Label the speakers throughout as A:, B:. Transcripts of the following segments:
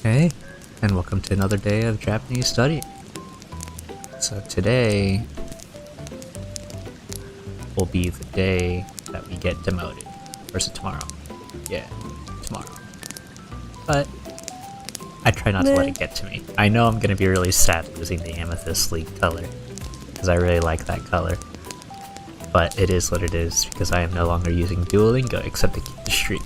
A: Hey, and welcome to another day of Japanese study. So today will be the day that we get demoted. Or is it tomorrow? Yeah, tomorrow. But I try not to let it get to me. I know I'm gonna be really sad losing the amethyst leaf color, because I really like that color. But it is what it is, because I am no longer using Duolingo except to keep the streak.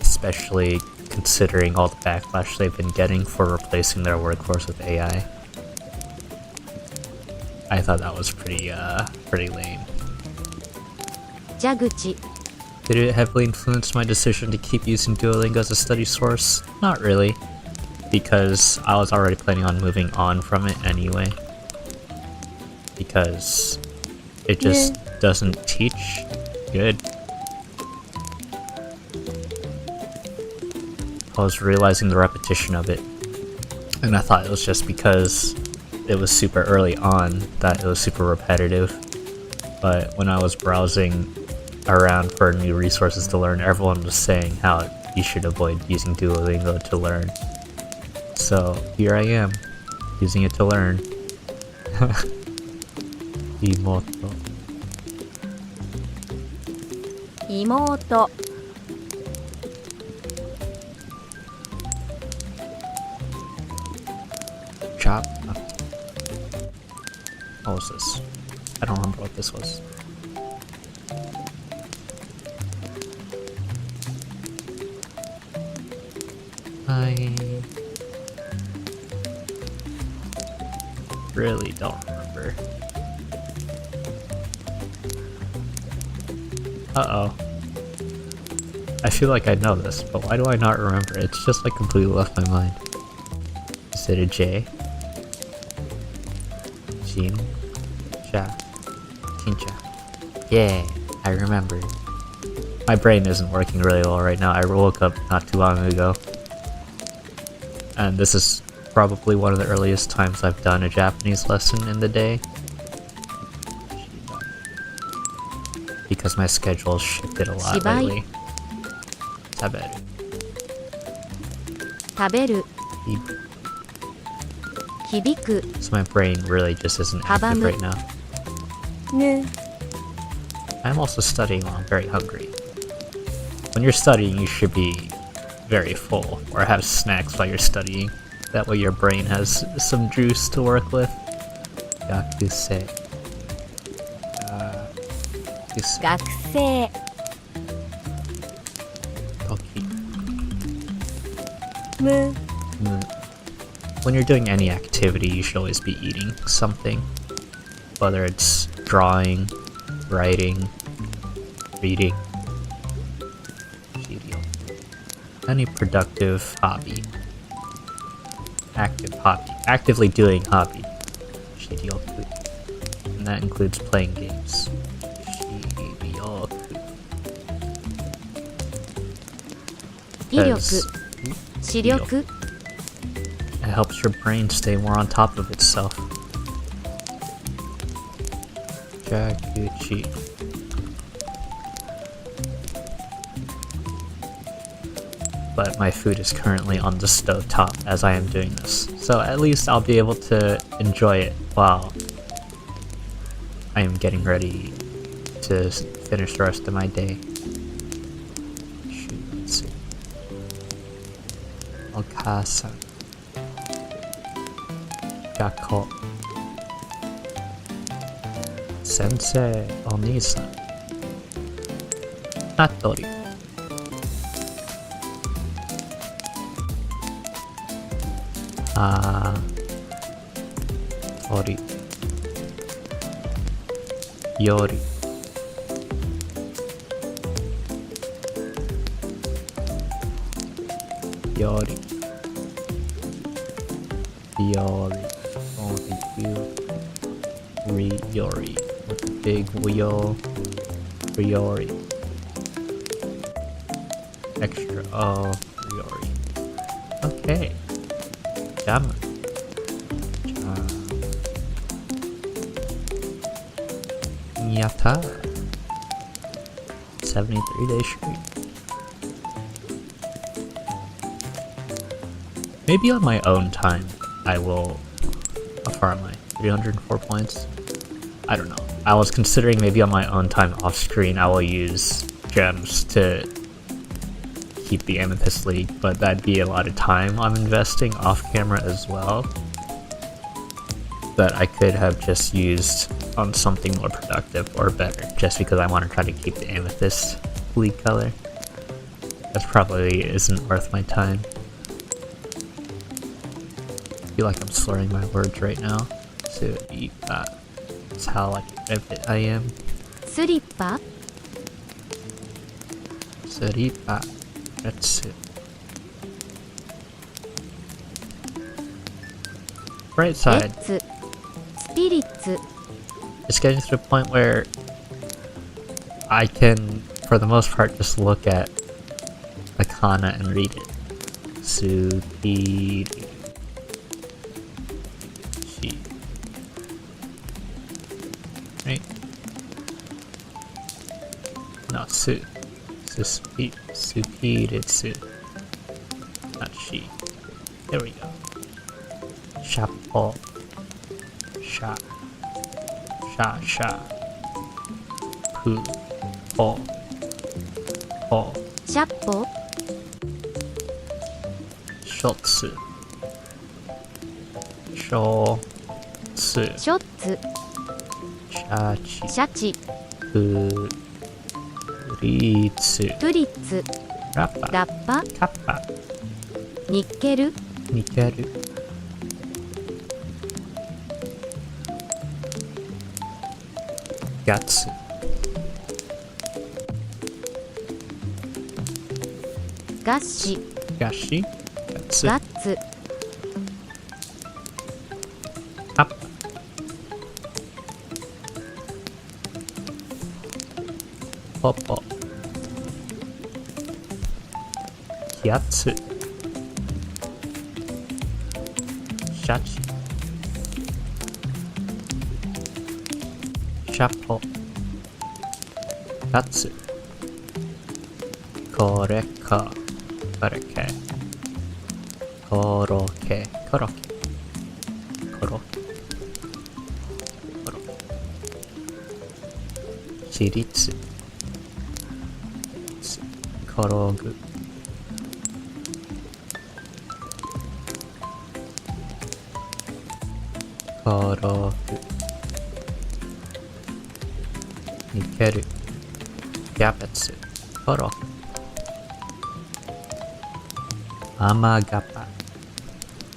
A: Especially considering all the backlash they've been getting for replacing their workforce with AI. I thought that was pretty lame. Did it heavily influence my decision to keep using Duolingo as a study source? Not really, because I was already planning on moving on from it anyway. Because it just doesn't teach good. I was realizing the repetition of it, and I thought it was just because it was super early on that it was super repetitive. But when I was browsing around for new resources to learn, everyone was saying how you should avoid using Duolingo to learn. So here I am, using it to learn. Imoto. Chop. What was this? I don't remember what this was. I really don't remember. Uh-oh. I feel like I know this, but why do I not remember? It's just like completely left my mind. Is it a J? Jin? Cha? Kincha. Yeah, I remember. My brain isn't working really well right now. I woke up not too long ago. And this is probably one of the earliest times I've done a Japanese lesson in the day. Because my schedule's shifted a lot lately. Taberu. So my brain really just isn't active right now. I'm also studying while I'm very hungry. When you're studying, you should be very full, or have snacks while you're studying. That way your brain has some juice to work with. Gakusei. Toki. When you're doing any activity, you should always be eating something. Whether it's drawing, writing, reading. Any productive hobby. Active hobby. Actively doing hobby. And that includes playing games. It helps your brain stay more on top of itself. Jakuchi. But my food is currently on the stove top as I am doing this. So at least I'll be able to enjoy it while I am getting ready to finish the rest of my day. Let's see. Okasa. Gakko. Sensei. Onisan. Natori. Ori. Yori. Yori. Yori. Yori. With the big wheel. Riori. Extra. Oh, Riori. Okay. Jam. Yatta. 73 days straight. Maybe on my own time, I will... How far am I? 304 points? I don't know. I was considering maybe on my own time off screen I will use gems to keep the Amethyst League, but that'd be a lot of time I'm investing off camera as well that I could have just used on something more productive or better, just because I want to try to keep the Amethyst League color. That probably isn't worth my time. I feel like I'm slurring my words right now. So that's how like I am.
B: Slipper.
A: Slipper. That's it. Right side.
B: Spirits.
A: It's getting to the point where I can, for the most part, just look at a kana and read it. Supiri. She. Right? No, su. Supiritsu. Not she. There we go. Shapo. Sha. Sha. Pu. Po. Po.
B: Shappo.
A: Shotsu. Shotsu.
B: Shotsu.
A: Shachi.
B: Shachi.
A: Puritsu.
B: Puritsu.
A: Rappa.
B: Rappa.
A: Kappa.
B: Nikkeru.
A: Nikeru. Gatsu.
B: Gashi.
A: Gashi. Gatsu.
B: Gatsu.
A: Kappa. Popo. Kyatsu. Shachi. Shapo. Katsu. Koreka. Koreke. Koroke. Koroke. Koroke. Koroke. Shiritsu. Korogu. Korogu. Nikeru. Gyapetsu. Koroku. Amagappa.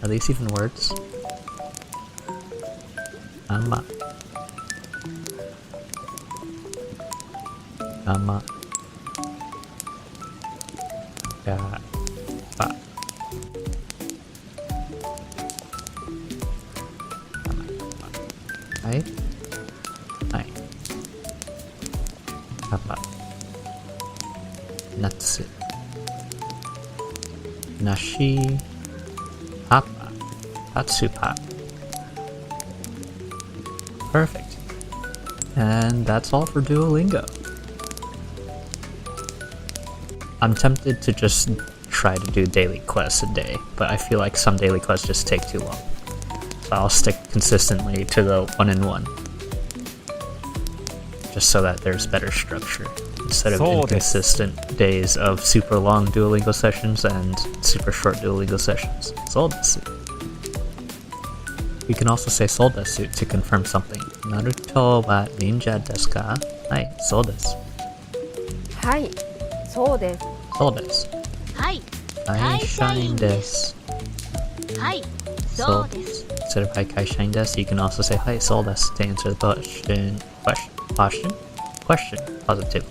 A: Are these even words? Ama. Ama. Gappa. Hai. Hai. Kappa. Natsu. Nashi. Papa. Hatsupa. Perfect. And that's all for Duolingo. I'm tempted to just try to do daily quests a day, but I feel like some daily quests just take too long. So I'll stick consistently to the 1-in-1. Just so that there's better structure, instead of inconsistent days of super long Duolingo sessions and super short Duolingo sessions. Soldesu. You can also say soldesu to confirm something. Naruto wa ninja desu ka? Hai, soldesu.
C: はい、そうです。
A: Soldesu.
B: はい。
A: 会社員です。
B: はい。そうです。
A: Instead of hi kaishain desu, you can also say hi soldesu to answer the question. Question. Positively.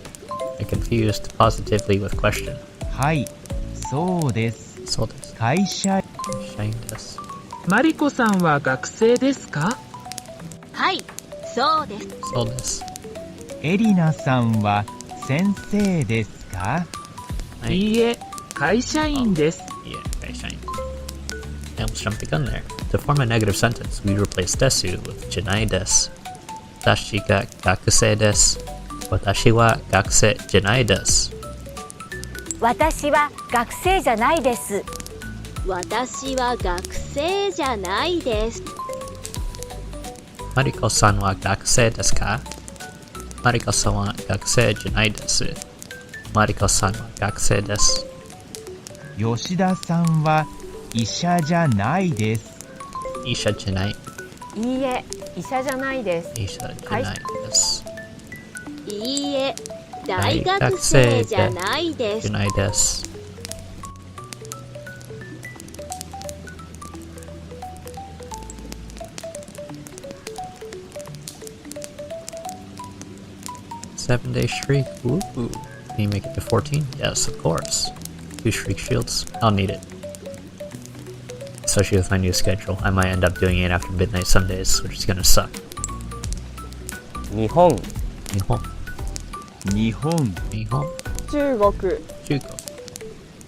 A: I confused positively with question.
D: はい、そうです。
A: そうです。
D: 会社
A: 社員です。
E: マリコさんは学生ですか？
B: はい。そうです。
A: そうです。
D: エリナさんは先生ですか？
A: はい。
E: いいえ、会社員です。
A: いいえ、会社員。I almost jumped the gun there. To form a negative sentence, we replace desu with janai desu. Watashi ga gakusei desu. Watashi wa gakusei janai desu.
C: 私は学生じゃないです。
B: 私は学生じゃないです。
A: マリコさんは学生ですか？マリコさんは学生じゃないです。マリコさんは学生です。
D: 吉田さんは医者じゃないです。
A: 医者じゃない。
C: いいえ、医者じゃないです。
A: 医者じゃないです。
B: いいえ、大学生じゃないです。
A: じゃないです。7-day streak. Woo. Can you make it to 14? Yes, of course. 2 streak shields. I'll need it. Especially with my new schedule. I might end up doing it after midnight some days, which is gonna suck.
F: 日本、
A: 日本。
D: 日本、
A: 日本。
C: 中国、
A: 中国。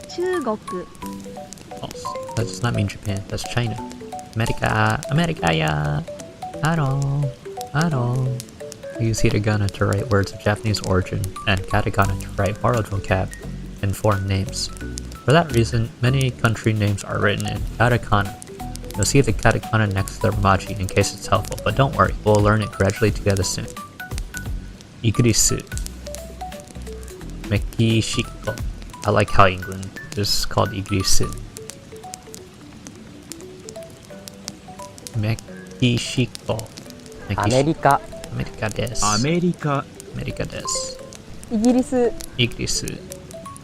B: 中国。
A: False. That does not mean Japan. That's China. America. America, yeah. Hello. Hello. I use hiragana to write words of Japanese origin and katakana to write borrowed vocab in foreign names. For that reason, many country names are written in katakana. You'll see the katakana next to the romaji in case it's helpful, but don't worry, we'll learn it gradually together soon. Igirisu. Mexico. I like how England is called Igirisu. Mexico.
F: アメリカ、
A: アメリカです。
D: アメリカ、
A: アメリカです。
C: イギリス、
A: イギリス。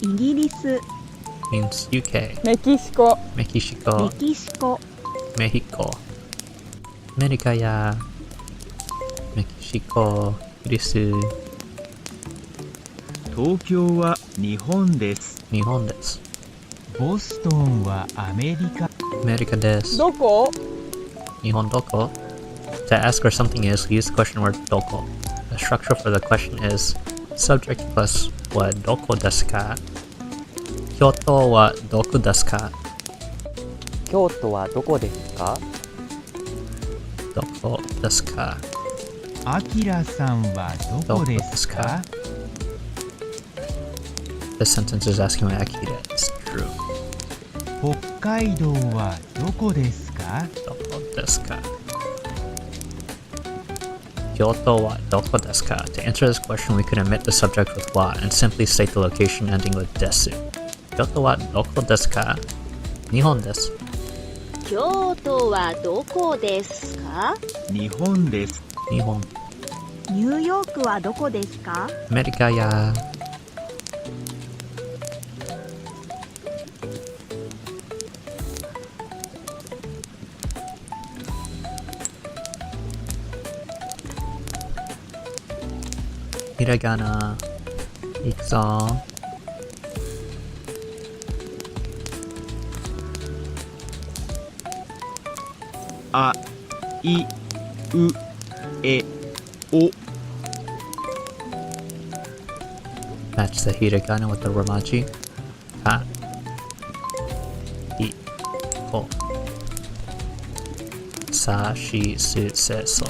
B: イギリス。
A: means UK.
C: メキシコ、
A: メキシコ。
B: メキシコ。
A: メヒコ。アメリカやメキシコ、イギリス。
D: 東京は日本です。
A: 日本です。
D: ボストンはアメリカ。
A: アメリカです。
C: どこ？
A: 日本どこ? To ask where something is, we use the question word doko. The structure for the question is subject plus wa doko desu ka? Kyoto wa doko desu ka?
F: 京都はどこですか？
A: Doko desu ka?
D: アキラさんはどこですか？
A: This sentence is asking why Akira is true.
D: 北海道はどこですか？
A: Doko desu ka? Kyoto wa doko desu ka? To answer this question, we could omit the subject with wa and simply state the location ending with desu. Kyoto wa doko desu ka? Nihon desu.
B: 京都はどこですか？
D: 日本です。
A: 日本。
B: ニューヨークはどこですか？
A: アメリカやひらがな、いくぞ。
D: あ、い、う、え、お。
A: Match the hiragana with the romaji. Ha. I. Ko. Sa, shi, su, se, so.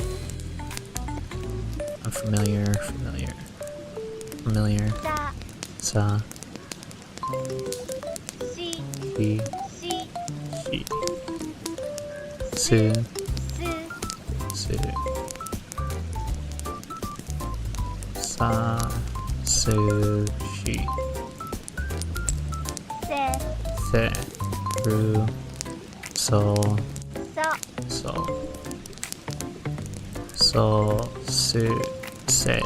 A: I'm familiar. Sa.
B: し、
A: Shi.
B: し、
A: Shi. Su.
B: す、
A: Su. Sa. Su. Shi.
B: せ、
A: Se. Ru. So.
B: そ、
A: So. Su. Se.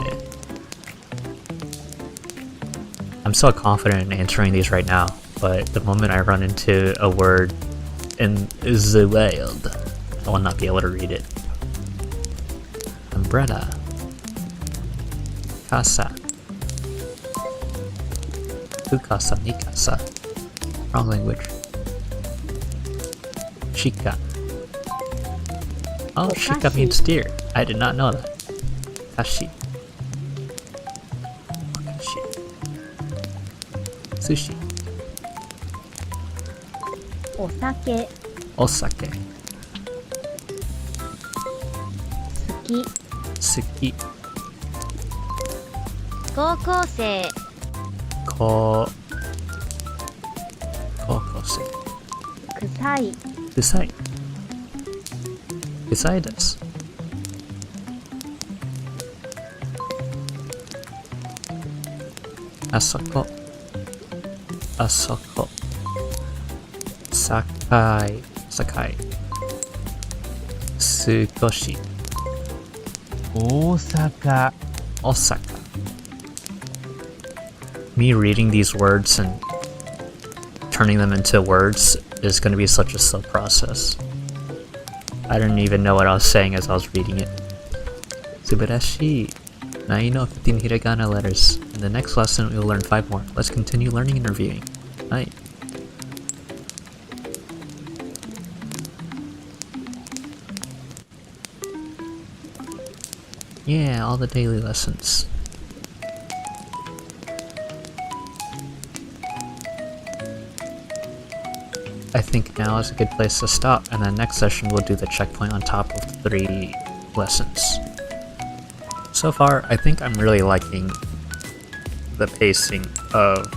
A: I'm so confident in answering these right now, but the moment I run into a word in the wild, I will not be able to read it. Umbrella. Casa. Ukasa, Mikasa. Wrong language. Shika. Oh, Shika means deer. I did not know that. Kashi. Wakashi. Sushi.
B: お酒、
A: Osake.
B: 好き、
A: Suki.
B: 高校生、
A: Ko. Kokose.
B: 臭い
A: Kusai. Kusai desu. Asako. Asako. Sakai. Sakai. Sukoshi.
D: 大阪
A: Osaka. Me reading these words and turning them into words is going to be such a slow process. I didn't even know what I was saying as I was reading it. Subarashi. Now you know 15 hiragana letters. In the next lesson, we will learn 5 more. Let's continue learning and reviewing. Right. Yeah, all the daily lessons. I think now is a good place to stop, and then next session we'll do the checkpoint on top of 3 lessons. So far, I think I'm really liking the pacing of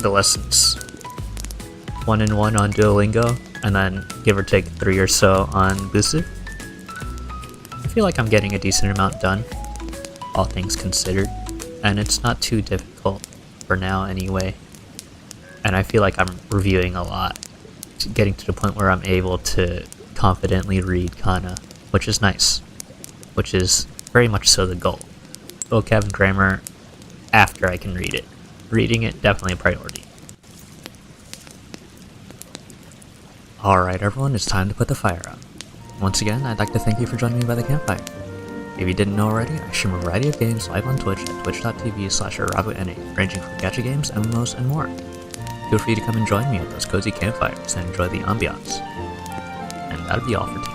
A: the lessons. 1 and 1 on Duolingo, and then give or take 3 or so on Busuu. I feel like I'm getting a decent amount done, all things considered, and it's not too difficult for now anyway. And I feel like I'm reviewing a lot, getting to the point where I'm able to confidently read kana, which is nice, which is very much so the goal. Vocab and grammar after I can read it. Reading it, definitely a priority. Alright everyone, it's time to put the fire out. Once again, I'd like to thank you for joining me by the campfire. If you didn't know already, I stream a variety of games live on Twitch at twitch.tv/ArabuNA, ranging from gacha games, MMOs, and more. Feel free to come and join me at those cozy campfires and enjoy the ambiance. And that'll be all for today.